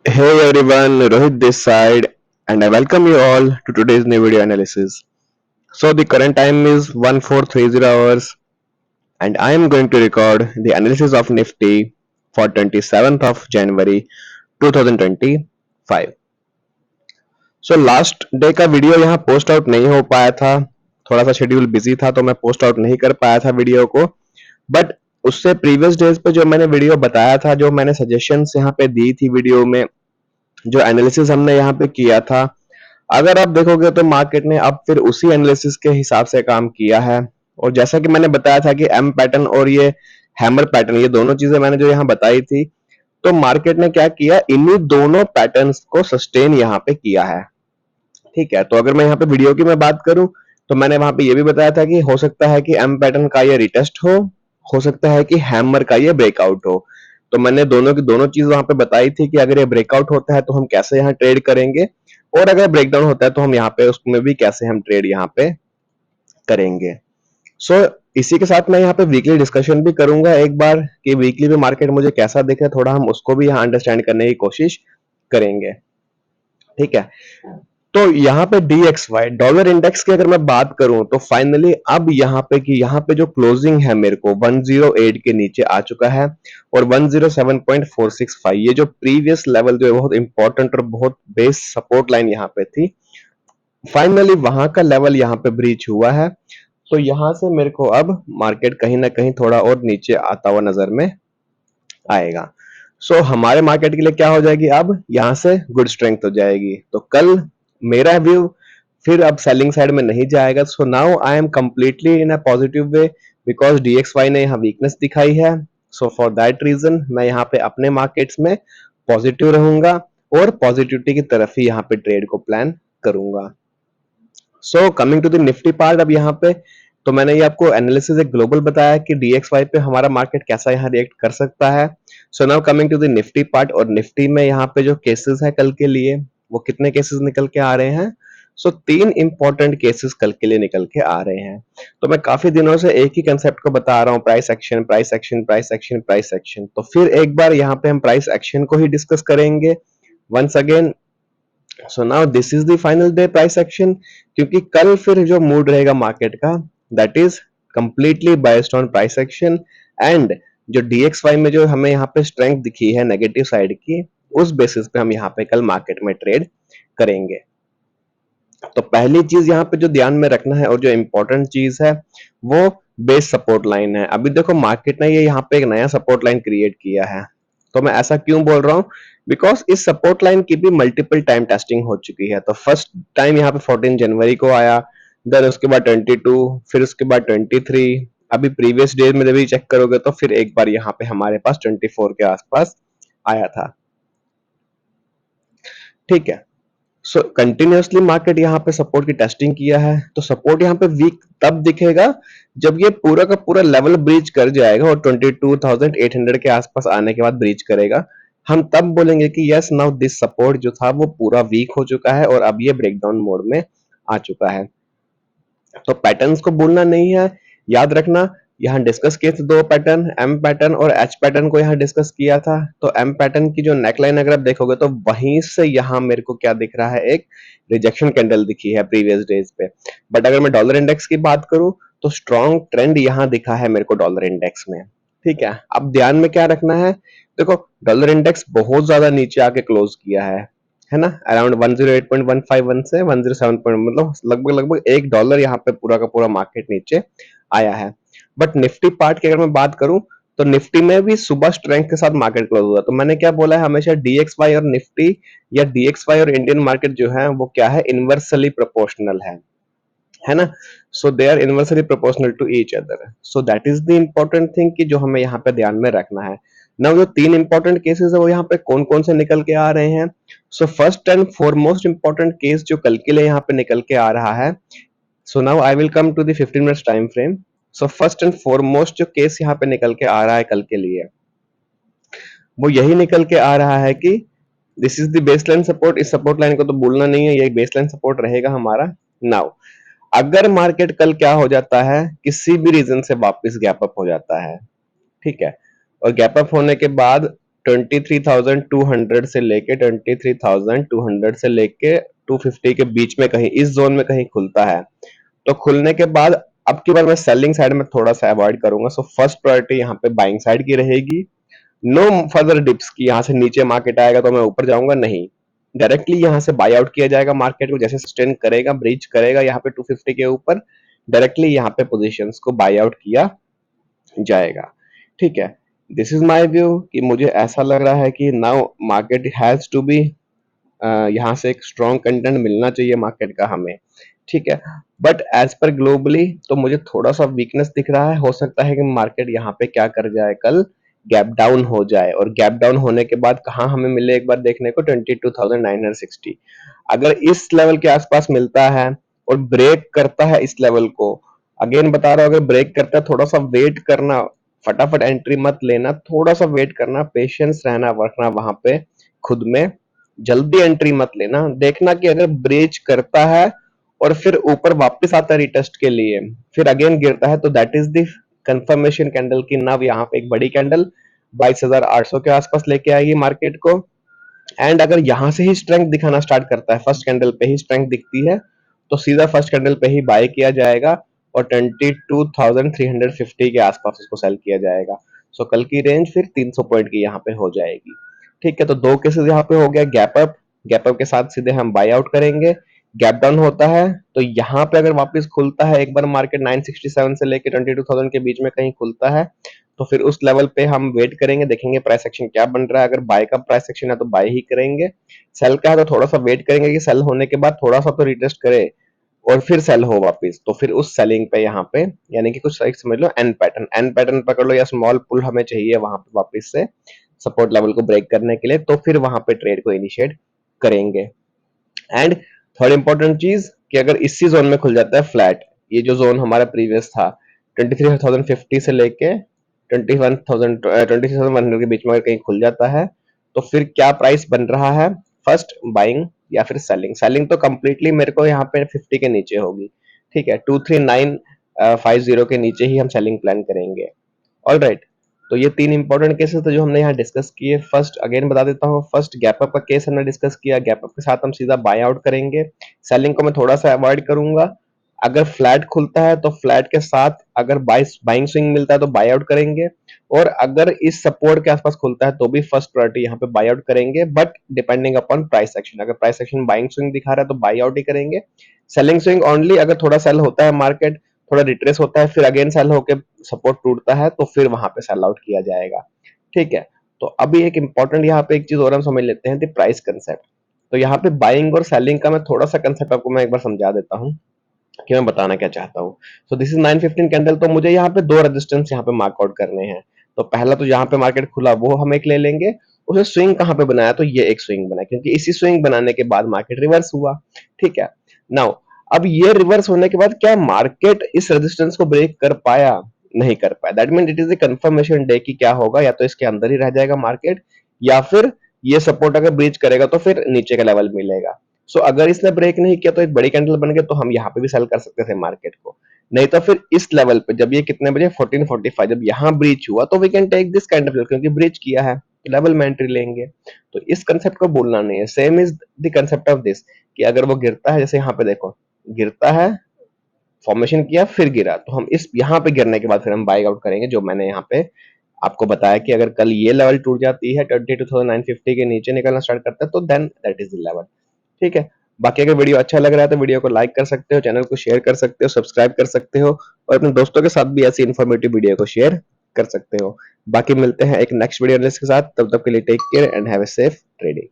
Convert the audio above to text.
Hey everyone, Rohit this side, and I welcome you all to today's new video analysis. So the current time is 1430 hours, and I am going to record the analysis of Nifty for 27th of January 2025. So last day का video यहाँ post out नहीं हो पाया था, थोड़ा सा schedule busy था तो मैं पोस्ट आउट नहीं कर पाया था वीडियो को। बट उससे प्रीवियस डेज पे जो मैंने वीडियो बताया था, जो मैंने सजेशंस यहाँ पे दी थी वीडियो में, जो एनालिसिस हमने यहाँ पे किया था, अगर आप देखोगे तो मार्केट ने अब फिर उसी एनालिसिस के हिसाब से काम किया है। और जैसा कि मैंने बताया था कि एम पैटर्न और ये हैमर पैटर्न, ये दोनों चीजें मैंने जो यहाँ बताई थी, तो मार्केट ने क्या किया, इन्हीं दोनों पैटर्न्स को सस्टेन यहाँ पे किया है। ठीक है, तो अगर मैं यहाँ पे वीडियो की मैं बात करूं, तो मैंने वहां पे ये भी बताया था कि हो सकता है कि एम पैटर्न का ये रिटेस्ट हो सकता है कि हैमर का ये ब्रेकआउट हो। तो मैंने दोनों की दोनों चीज वहां पे बताई थी कि अगर ये ब्रेकआउट होता है तो हम कैसे यहाँ ट्रेड करेंगे, और अगर ब्रेकडाउन होता है तो हम यहाँ पे उसमें भी कैसे हम ट्रेड यहाँ पे करेंगे। सो इसी के साथ मैं यहाँ पे वीकली डिस्कशन भी करूंगा एक बार, कि वीकली में मार्केट मुझे कैसा दिखे, थोड़ा हम उसको भी यहाँ अंडरस्टैंड करने की कोशिश करेंगे। ठीक है, तो यहाँ पे DXY डॉलर इंडेक्स की अगर मैं बात करूं, तो फाइनली अब यहाँ पे कि यहाँ पे जो क्लोजिंग है मेरे को 108 के नीचे आ चुका है, और 107.465 ये जो प्रीवियस लेवल जो है बहुत इंपॉर्टेंट और बहुत बेस सपोर्ट लाइन यहाँ पे थी, फाइनली वहां का लेवल यहाँ पे ब्रीच हुआ है। तो यहाँ से मेरे को अब मार्केट कहीं ना कहीं थोड़ा और नीचे आता हुआ नजर में आएगा। हमारे मार्केट के लिए क्या हो जाएगी, अब यहाँ से गुड स्ट्रेंथ हो जाएगी। तो कल मेरा व्यू फिर अब सेलिंग साइड में नहीं जाएगा। So now I am completely in a positive way, because DXY ने यहाँ वीकनेस दिखाई है। सो फॉर दैट रीजन मैं यहाँ पे अपने मार्केट्स में पॉजिटिव रहूंगा और पॉजिटिविटी की तरफ ही यहाँ पे ट्रेड को प्लान करूंगा। So coming to the Nifty part, अब यहाँ पे तो मैंने ये आपको एनालिसिस एक ग्लोबल बताया कि DXY पे हमारा मार्केट कैसा यहाँ रिएक्ट कर सकता है। So now coming to the Nifty part, और निफ्टी में यहाँ पे जो केसेस है कल के लिए, वो कितने केसेस निकल के आ रहे हैं। तीन इंपॉर्टेंट केसेस कल के लिए निकल के आ रहे हैं। तो मैं काफी दिनों से एक ही कंसेप्ट को बता रहा हूँ, price action price action price action price action. तो फिर एक बार यहाँ पे हम प्राइस एक्शन को ही डिस्कस करेंगे once again. So now this is the final day price action, क्योंकि कल फिर जो मूड रहेगा मार्केट का, that is completely based on price action. And जो DXY में जो हमें यहाँ पे स्ट्रेंथ दिखी है नेगेटिव साइड की, उस बेसिस पे हम यहाँ पे कल मार्केट में ट्रेड करेंगे। तो पहली चीज यहाँ पे जो ध्यान में रखना है और जो इंपॉर्टेंट चीज है, वो बेस सपोर्ट लाइन है। अभी देखो मार्केट ने ये यहाँ पे एक नया सपोर्ट लाइन क्रिएट किया है। तो मैं ऐसा क्यों बोल रहा हूँ, बिकॉज इस सपोर्ट लाइन की भी मल्टीपल टाइम टेस्टिंग हो चुकी है। तो फर्स्ट टाइम यहाँ पे 14 जनवरी को आया, देन उसके बाद 22, फिर उसके बाद 23, अभी प्रीवियस डेज में भी चेक करोगे तो फिर एक बार यहाँ पे हमारे पास 24 के आसपास आया था। ठीक है, कंटिन्यूअसली मार्केट यहाँ पे सपोर्ट की टेस्टिंग किया है। तो सपोर्ट यहाँ पे वीक तब दिखेगा जब ये पूरा का पूरा लेवल ब्रीच कर जाएगा, और 22,800 के आसपास आने के बाद ब्रीच करेगा। हम तब बोलेंगे कि यस नाउ दिस सपोर्ट जो था वो पूरा वीक हो चुका है और अब ये ब्रेकडाउन मोड में आ चुका है। तो पैटर्न्स को भूलना नहीं है, याद रखना। यहाँ डिस्कस किए थे दो पैटर्न, एम पैटर्न और एच पैटर्न को यहाँ डिस्कस किया था। तो एम पैटर्न की जो नेकलाइन अगर आप देखोगे तो वहीं से यहाँ मेरे को क्या दिख रहा है, एक रिजेक्शन कैंडल दिखी है प्रीवियस डेज पे। बट अगर मैं डॉलर इंडेक्स की बात करूं, तो स्ट्रॉन्ग ट्रेंड यहाँ दिखा है मेरे को डॉलर इंडेक्स में। ठीक है, अब ध्यान में क्या रखना है, देखो डॉलर इंडेक्स बहुत ज्यादा नीचे आके क्लोज किया है ना, अराउंड 108.151 से 107 मतलब लगभग लगभग $1 यहाँ पे पूरा का पूरा मार्केट नीचे आया है। बट निफ्टी पार्ट की अगर मैं बात करूं, तो निफ्टी में भी सुबह स्ट्रेंथ के साथ मार्केट क्लोज हुआ। तो मैंने क्या बोला है हमेशा, DXY और निफ्टी या DXY और इंडियन मार्केट जो है वो क्या है, इनवर्सली प्रोपोर्शनल है ना। They are inversely proportional to each other. That is the important thing कि जो हमें यहाँ पे ध्यान में रखना है ना। जो तीन इंपॉर्टेंट केसेस है वो यहाँ पे कौन कौन से निकल के आ रहे हैं। First and foremost important case जो कल के लिए यहाँ पे निकल के आ रहा है, now I will come to the 15 minutes time frame. First and foremost जो केस यहाँ पे निकल के आ रहा है कल के लिए, वो यही निकल के आ रहा है कि this is the baseline support. इस सपोर्ट लाइन को तो भूलना नहीं है, ये बेसलाइन सपोर्ट रहेगा हमारा। नाउ अगर मार्केट कल क्या हो जाता है, किसी भी रीजन से वापस गैप अप हो जाता है, ठीक है, और गैप अप होने के बाद 23,200 से लेके 23,200 से लेके 250 के बीच में कहीं इस जोन में कहीं खुलता है, तो खुलने के बाद अब की बार मैं सेलिंग साइड में थोड़ा सा अवॉइड करूंगा। सो फर्स्ट प्रायोरिटी यहाँ पे बाइंग साइड की रहेगी। नो फर्दर डिप्स की यहाँ से नीचे मार्केट आएगा तो मैं ऊपर जाऊंगा, नहीं, डायरेक्टली यहाँ से बाय आउट किया जाएगा मार्केट को। जैसे सस्टेन करेगा, ब्रीच करेगा यहाँ पे 250 के ऊपर, डायरेक्टली यहाँ पे पोजीशंस को बाय आउट किया जाएगा। ठीक है, दिस इज माय व्यू कि मुझे ऐसा लग रहा है कि now market has to be, यहाँ से एक स्ट्रॉन्ग कंटेंट मिलना चाहिए मार्केट का हमें। ठीक है, बट एज पर ग्लोबली तो मुझे थोड़ा सा वीकनेस दिख रहा है। हो सकता है कि मार्केट यहाँ पे क्या कर जाए, कल गैप डाउन हो जाए, और गैप डाउन होने के बाद कहाँ हमें मिले एक बार देखने को, 22,960। अगर इस लेवल के आसपास मिलता है और ब्रेक करता है इस लेवल को, अगेन बता रहा हूं, अगर ब्रेक करता है थोड़ा सा वेट करना, फटाफट एंट्री मत लेना, थोड़ा सा वेट करना, पेशेंस रहना, रखना वहां पे खुद में, जल्दी एंट्री मत लेना। देखना कि अगर ब्रेच करता है और फिर ऊपर वापस आता है रिटेस्ट के लिए, फिर अगेन गिरता है, तो that is the confirmation candle की नव यहाँ पे एक बड़ी कैंडल 22,800 के आसपास लेके आएगी मार्केट को। एंड अगर यहाँ से ही स्ट्रेंथ दिखाना स्टार्ट करता है, फर्स्ट कैंडल पे ही स्ट्रेंथ दिखती है, तो सीधा फर्स्ट कैंडल पे ही बाय किया जाएगा और 22,350 के आसपास उसको सेल किया जाएगा। सो कल की रेंज फिर 300 पॉइंट की यहाँ पे हो जाएगी। ठीक है, तो दो केसेस यहाँ पे हो गया, गैप अप, गैप अप के साथ सीधे हम बाय आउट करेंगे। गैप डाउन होता है तो यहाँ पे अगर वापस खुलता है एक बार मार्केट 967 से लेके 22,000 के बीच में कहीं खुलता है, तो फिर उस लेवल पे हम वेट करेंगे, देखेंगे प्राइस एक्शन क्या बन रहा है। अगर बाय का प्राइस एक्शन है तो बाय ही करेंगे, सेल का है तो थोड़ा सा वेट करेंगे कि सेल होने के बाद थोड़ा सा तो रिटेस्ट करे और फिर सेल हो वापस, तो फिर उस सेलिंग पे यहाँ पे, यानी कि कुछ एक समझ लो एन पैटर्न पकड़ लो, या स्मॉल पुल हमें चाहिए वहां पे वापस से सपोर्ट लेवल को ब्रेक करने के लिए, तो फिर वहां पे ट्रेड को इनिशिएट करेंगे। एंड थर्ड इंपॉर्टेंट चीज कि अगर इसी जोन में खुल जाता है फ्लैट, ये जो जोन हमारा प्रीवियस था 23,050 से लेके 21,100 के बीच में अगर कहीं खुल जाता है, तो फिर क्या प्राइस बन रहा है, फर्स्ट बाइंग या फिर सेलिंग। सेलिंग तो कंप्लीटली मेरे को यहाँ पे 50 के नीचे होगी। ठीक है, 23950 के नीचे ही हम सेलिंग प्लान करेंगे। ऑल राइट, तो ये तीन इंपॉर्टेंट केसेस थे जो हमने यहाँ डिस्कस किए। फर्स्ट अगेन बता देता हूँ, फर्स्ट गैप अप का केस हमने डिस्कस किया, गैप अप के साथ हम सीधा बाय आउट करेंगे। सेलिंग को मैं थोड़ा सा अवॉइड करूंगा। अगर फ्लैट खुलता है तो फ्लैट के साथ अगर बाइंग स्विंग मिलता है तो बाय आउट करेंगे, और अगर इस सपोर्ट के आसपास खुलता है तो भी फर्स्ट प्रायोरिटी यहाँ पे बाय आउट करेंगे, but depending upon price action. अगर प्राइस एक्शन बाइंग स्विंग दिखा रहा है तो बाय आउट ही करेंगे। सेलिंग स्विंग ओनली अगर थोड़ा सेल होता है, मार्केट थोड़ा रिट्रेस होता है, फिर अगेन सेल होकर सपोर्ट टूटता है, तो फिर वहां पे सेल आउट किया जाएगा। ठीक है, तो अभी एक इंपॉर्टेंट यहाँ पे एक चीज और हम समझ लेते हैं, प्राइस कंसेप्ट। तो यहाँ पे बाइंग और सेलिंग का मैं थोड़ा सा कंसेप्ट आपको मैं एक बार समझा देता हूँ कि मैं बताना क्या चाहता हूँ। सो दिस इज 915 कैंडल, तो मुझे यहाँ पे दो रेजिस्टेंस यहाँ पे मार्क आउट करने हैं। तो पहला तो यहाँ पे मार्केट खुला वो हम एक ले लेंगे, उसे स्विंग कहाँ पे बनाया, तो ये एक स्विंग बना, क्योंकि इसी स्विंग बनाने के बाद मार्केट रिवर्स हुआ। ठीक है, नाउ अब ये रिवर्स होने के बाद क्या मार्केट इस रेजिस्टेंस को ब्रेक कर पाया, नहीं कर पाया। That mean it is a confirmation day की क्या होगा, या तो इसके अंदर ही रह जाएगा मार्केट, या फिर ये सपोर्ट अगर ब्रीच करेगा तो फिर नीचे का लेवल मिलेगा। सो अगर इसने ब्रेक नहीं किया तो एक बड़ी कैंडल बन गई, तो हम यहाँ पे भी सेल कर सकते थे मार्केट को। नहीं तो फिर इस लेवल पे जब ये कितने बजे 1445 जब यहाँ ब्रीच हुआ, तो we can take this kind of, क्योंकि ब्रीच किया है तो लेवल में एंट्री लेंगे। तो इस कंसेप्ट को भूलना नहीं है। Same is the concept of this कि अगर वो गिरता है, जैसे यहाँ पे देखो गिरता है, फॉर्मेशन किया फिर गिरा, तो हम इस यहाँ पे गिरने के बाद फिर हम बाय आउट करेंगे, जो मैंने यहाँ पे आपको बताया कि अगर कल ये लेवल टूट जाती है 22,950 के नीचे निकलना स्टार्ट करता है, तो then that is the level. ठीक है, बाकी अगर वीडियो अच्छा लग रहा है तो वीडियो को लाइक कर सकते हो, चैनल को शेयर कर सकते हो, सब्सक्राइब कर सकते हो, और अपने दोस्तों के साथ भी ऐसी इन्फॉर्मेटिव वीडियो को शेयर कर सकते हो। बाकी मिलते हैं एक नेक्स्ट वीडियो के साथ, तब तक के लिए take care and have a safe trading.